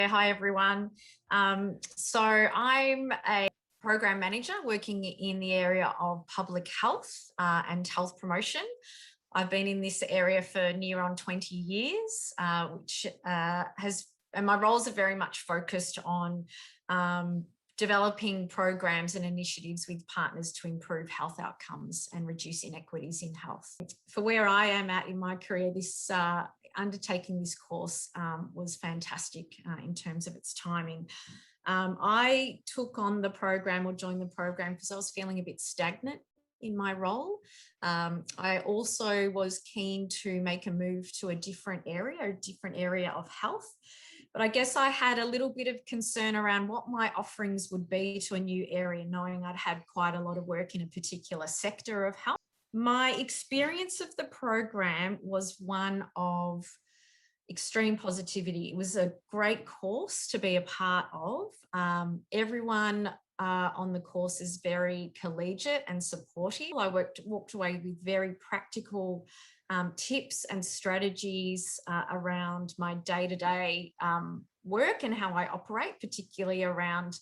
Hi, everyone. So I'm a program manager working in the area of public health and health promotion. I've been in this area for near on 20 years, and my roles are very much focused on developing programs and initiatives with partners to improve health outcomes and reduce inequities in health. For where I am at in my career, this undertaking this course was fantastic in terms of its timing. I took on the program or joined the program because I was feeling a bit stagnant in my role. I also was keen to make a move to a different area of health. But I guess I had a little bit of concern around what my offerings would be to a new area, knowing I'd had quite a lot of work in a particular sector of health. My experience of the program was one of extreme positivity. It was a great course to be a part of. Everyone on the course is very collegiate and supportive. I walked away with very practical tips and strategies around my day-to-day work and how I operate, particularly around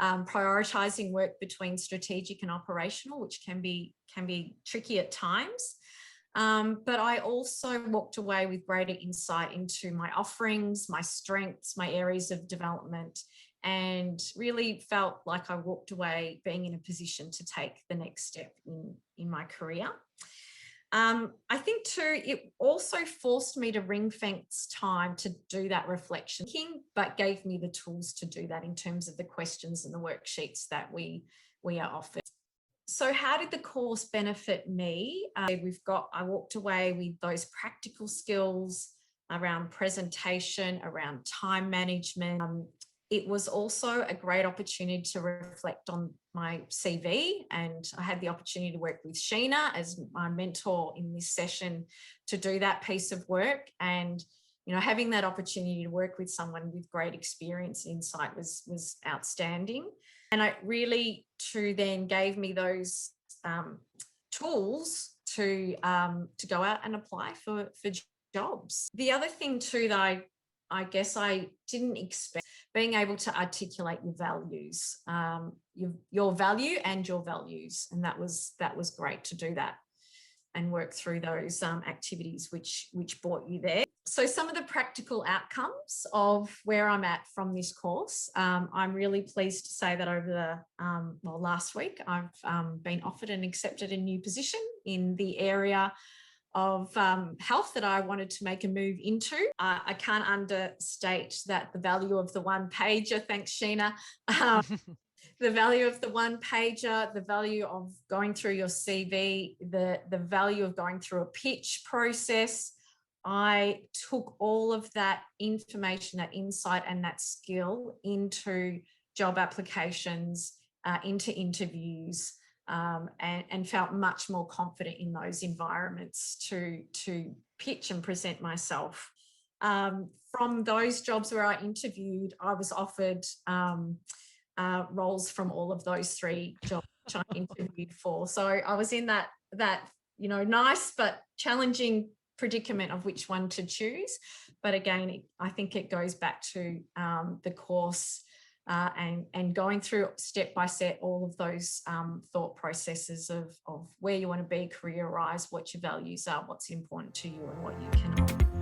prioritizing work between strategic and operational, which can be tricky at times. But I also walked away with greater insight into my offerings, my strengths, my areas of development, and really felt like I walked away being in a position to take the next step in my career. I think too, it also forced me to ring fence time to do that reflection, but gave me the tools to do that in terms of the questions and the worksheets that we are offered. So how did the course benefit me? I walked away with those practical skills around presentation, around time management. It was also a great opportunity to reflect on my CV, and I had the opportunity to work with Sheena as my mentor in this session to do that piece of work. And having that opportunity to work with someone with great experience and insight was outstanding. And it really too then gave me those tools to go out and apply for jobs. The other thing too that I guess I didn't expect, being able to articulate your values, your value and your values. And that was great to do that and work through those activities which brought you there. So some of the practical outcomes of where I'm at from this course, I'm really pleased to say that over the last week, I've been offered and accepted a new position in the area of health that I wanted to make a move into. I can't understate that the value of the one pager, thanks Sheena, the value of the one pager, the value of going through your CV, the value of going through a pitch process. I took all of that information, that insight and that skill into job applications, into interviews, and felt much more confident in those environments to pitch and present myself. From those jobs where I interviewed, I was offered roles from all of those three jobs which I interviewed for. So I was in that nice but challenging predicament of which one to choose. But again, I think it goes back to the course and going through step by step all of those thought processes of where you want to be career-wise, what your values are, what's important to you and what you can offer.